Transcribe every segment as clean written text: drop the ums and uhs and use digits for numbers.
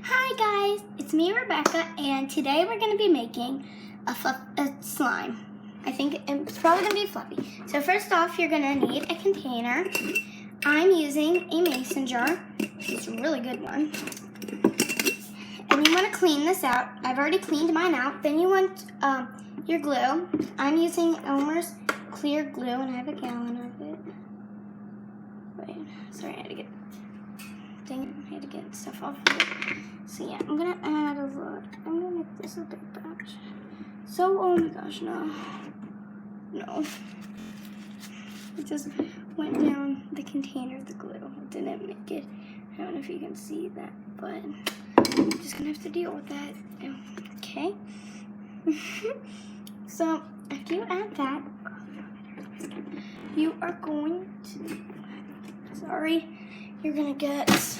Hi guys, it's me Rebecca, and today we're going to be making a slime. I think it's probably going to be fluffy. So first off, you're going to need a container. I'm using a mason jar. It's a really good one. And you want to clean this out. I've already cleaned mine out. Then you want your glue. I'm using Elmer's clear glue, and I have a gallon of it. Wait, sorry, I had to get stuff off of it. So yeah, I'm gonna add a lot. I'm gonna make this a big batch. So, oh my gosh, no. It just went down the container of the glue. It didn't make it. I don't know if you can see that, but I'm just gonna have to deal with that. Okay. So, after you add that, you are going to, you're gonna get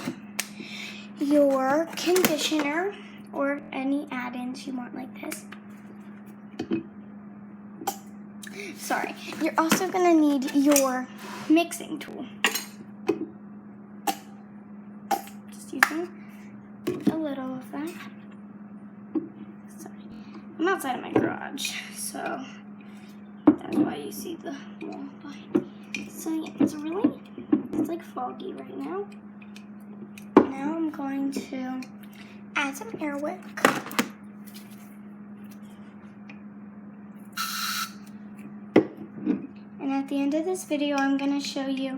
your conditioner or any add-ins you want like this. You're also gonna need your mixing tool. Just using a little of that. Sorry, I'm outside of my garage, so that's why you see the wall behind me. So yeah, it's like foggy right now. Now I'm going to add some Airwick. And at the end of this video, I'm going to show you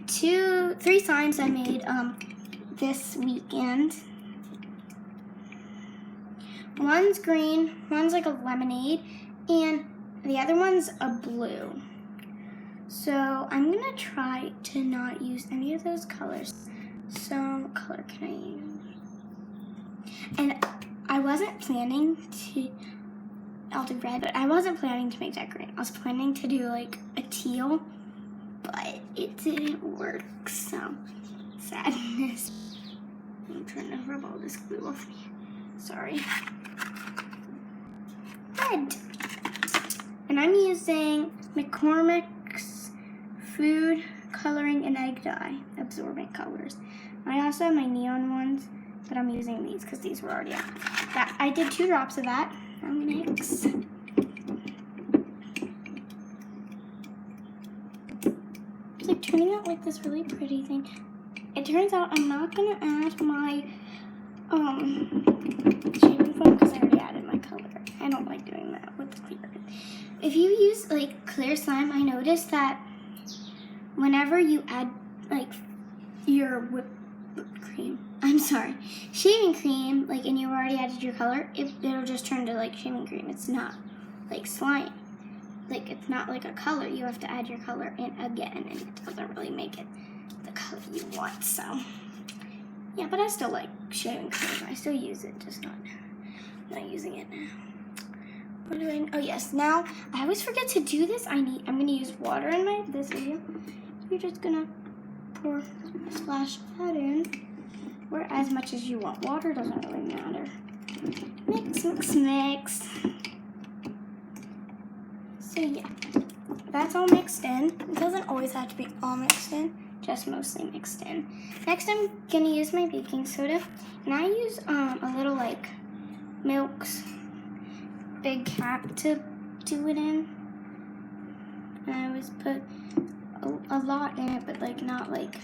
three slimes I made this weekend. One's green, one's like a lemonade, and the other one's a blue. So I'm going to try to not use any of those colors. So what color can I use? And I wasn't planning to, I'll do red, but I wasn't planning to make that green. I was planning to do like a teal, but it didn't work, so sadness. I'm trying to rub all this glue off me. Sorry. Red. And I'm using McCormick's Food Coloring and Egg Dye Absorbent Colors. I also have my neon ones, but I'm using these because these were already out. I did 2 drops of that. I'll mix. It's like turning out like this really pretty thing. It turns out I'm not gonna add my shaving foam because I already added my color. I don't like doing that with the clear. If you use like clear slime, I noticed that whenever you add like your shaving cream, like, and you already added your color, it'll just turn to like shaving cream. It's not like slime. Like, it's not like a color. You have to add your color in again, and it doesn't really make it the color you want. So yeah, but I still like shaving cream. I still use it, just not using it now. What do I? Oh yes. Now I always forget to do this. I'm gonna use water in this video. You're just gonna pour a splash of that in, or as much as you want. Water doesn't really matter. Mix, mix, mix. So yeah, that's all mixed in. It doesn't always have to be all mixed in, just mostly mixed in. Next, I'm gonna use my baking soda, and I use a little like Milk's big cap to do it in. And I always put a lot in it, but like not like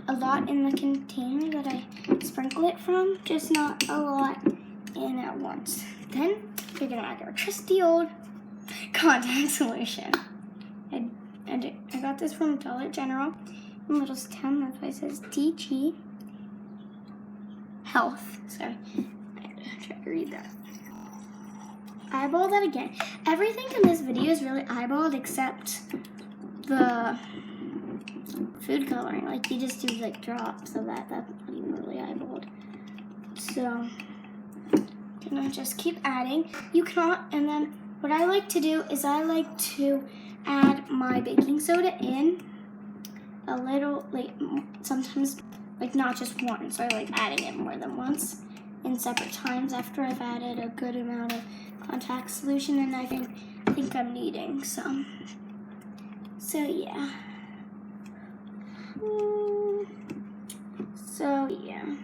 a lot in the container that I sprinkle it from, just not a lot in at once. Then you're gonna add your trusty old contact solution. I got this from Dollar General in Littlestown. That's why it says DG Health. Sorry, I had to try to read that. Eyeball that again. Everything in this video is really eyeballed except the food coloring. Like, you just do like drops of that. That's not even really eyeballed. So gonna just keep adding. You cannot. And then what I like to do is I like to add my baking soda in a little, like sometimes like not just once. So I like adding it more than once in separate times after I've added a good amount of contact solution, and I think I'm needing some. So yeah. So yeah.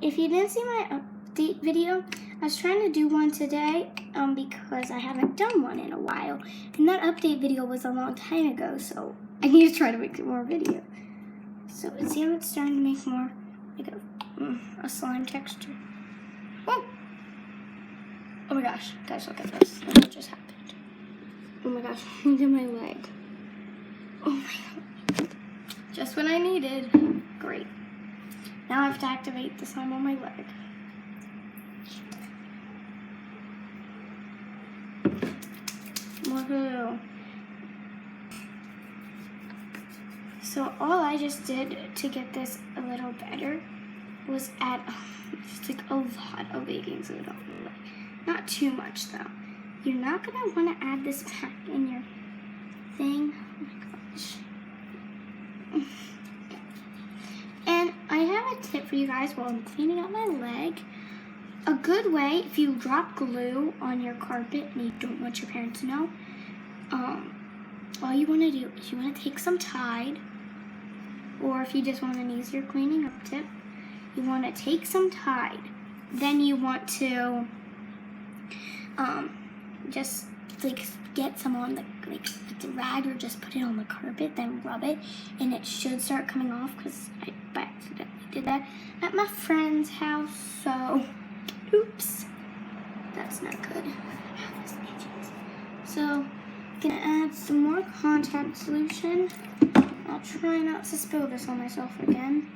if you didn't see my update video, I was trying to do one today because I haven't done one in a while. And that update video was a long time ago, so I need to try to make more videos. So see how it's starting to make more like a slime texture. Oh! Oh my gosh, guys, look at this. Look what just happened. Oh my gosh, look at my leg. Oh my god. Just what I needed. Great. Now I have to activate the slime on my leg. Woohoo. So all I just did to get this a little better was add just like a lot of baking soda. Not too much though. You're not gonna want to add this back in your thing. Oh my gosh. And I have a tip for you guys while I'm cleaning up my leg. A good way, if you drop glue on your carpet and you don't want your parents to know, all you want to do is you want to take some Tide, or if you just want an easier cleaning up tip, you want to take some Tide. Then you want to just like get some on the the rag, or just put it on the carpet, then rub it, and it should start coming off, because I by accident did that at my friend's house, so oops, that's not good. So I'm gonna add some more contact solution. I'll try not to spill this on myself again.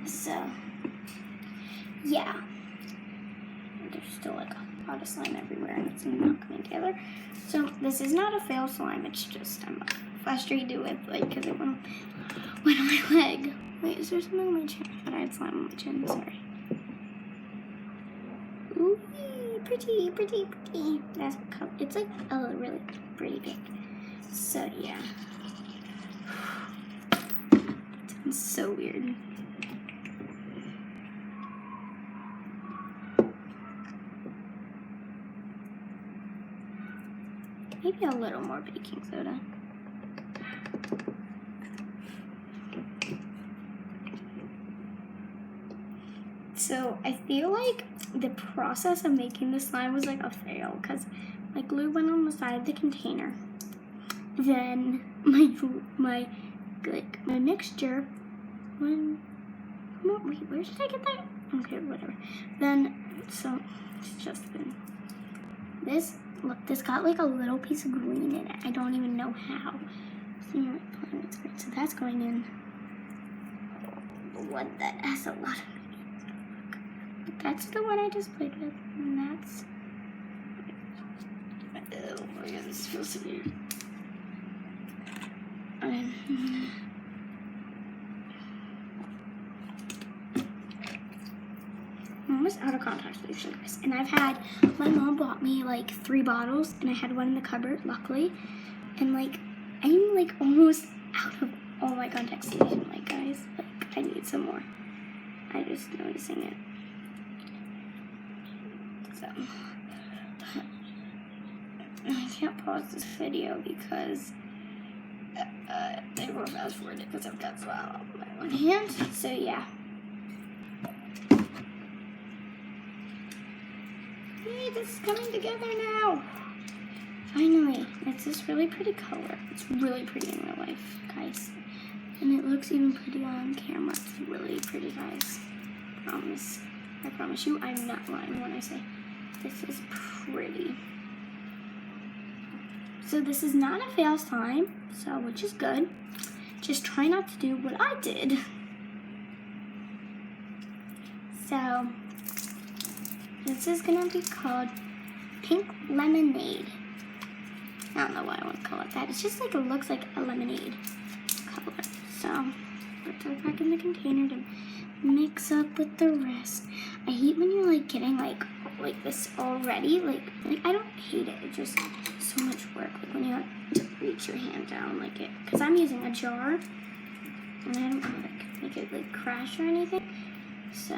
So yeah, there's still like a lot of slime everywhere and it's not coming together. So this is not a fail slime, it's just I'm frustrated with because it went on my leg. Wait, is there something on my chin? I had slime on my chin, sorry. Ooh, pretty, pretty, pretty. That's what color. It's like really pretty pink. So yeah. It's so weird. Maybe a little more baking soda. So I feel like the process of making the slime was like a fail, because my glue went on the side of the container. Then my mixture went. No, wait, where did I get that? Okay, whatever. Then so it's just been this. Look, this got like a little piece of green in it. I don't even know how. So that's going in. The one that has a lot of. That's the one I just played with, and that's. Oh my god, this feels so weird. I'm almost out of contact solution, guys. And my mom bought me like 3 bottles, and I had one in the cupboard, luckily. And like, I'm like almost out of all my contact solution, like guys. Like, I need some more. I just noticing it. So, I can't pause this video because they were fast forwarded because I've got slime on my one hand. So yeah. Hey, this is coming together now. Finally, it's this really pretty color. It's really pretty in real life, guys. And it looks even pretty on camera. It's really pretty, guys. Promise. I promise you, I'm not lying when I say this is pretty. So this is not a fail slime, so which is good. Just try not to do what I did. So this is gonna be called Pink Lemonade. I don't know why I want to call it that. It's just like it looks like a lemonade color. So let's throw it back in the container to mix up with the rest. I hate when you're like getting like this already. Like I don't hate it. It's just so much work. Like when you have to reach your hand down like it. Because I'm using a jar, and I don't want to like make it like crash or anything. So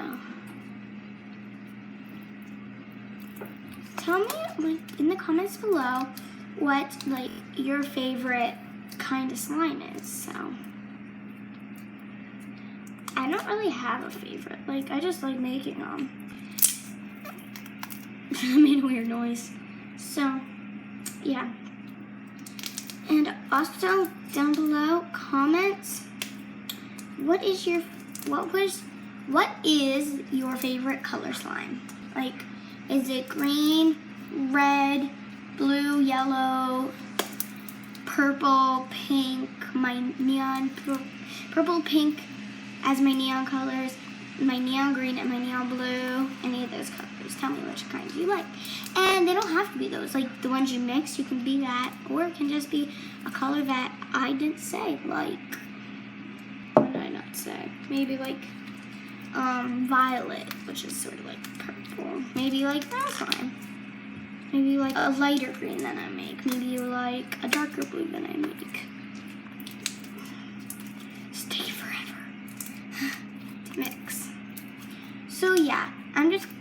tell me like in the comments below what like your favorite kind of slime is, so. I don't really have a favorite. Like, I just like making them. I made a weird noise. So, yeah. And also, down below, comments, what is your favorite color slime? Like, is it green, red, blue, yellow, purple, pink, my neon, purple, pink as my neon colors, my neon green and my neon blue, any of those colors. Tell me which kind you like. And they don't have to be those, like the ones you mix, you can be that, or it can just be a color that I didn't say, like, what did I not say? Maybe like violet, which is sort of like purple. Maybe like that slime. Maybe like a lighter green than I make. Maybe you like a darker blue than I make. Stay forever. Mix. So yeah,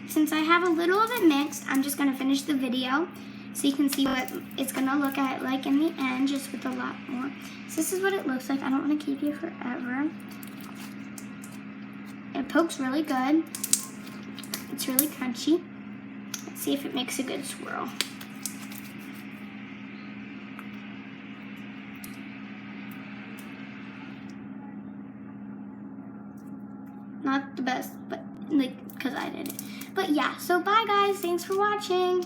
since I have a little of it mixed, I'm just gonna finish the video so you can see what it's gonna look like in the end, just with a lot more. So this is what it looks like. I don't wanna keep you forever. It pokes really good. It's really crunchy. Let's see if it makes a good swirl. Not the best, but like, because I did it. But yeah, so bye guys. Thanks for watching.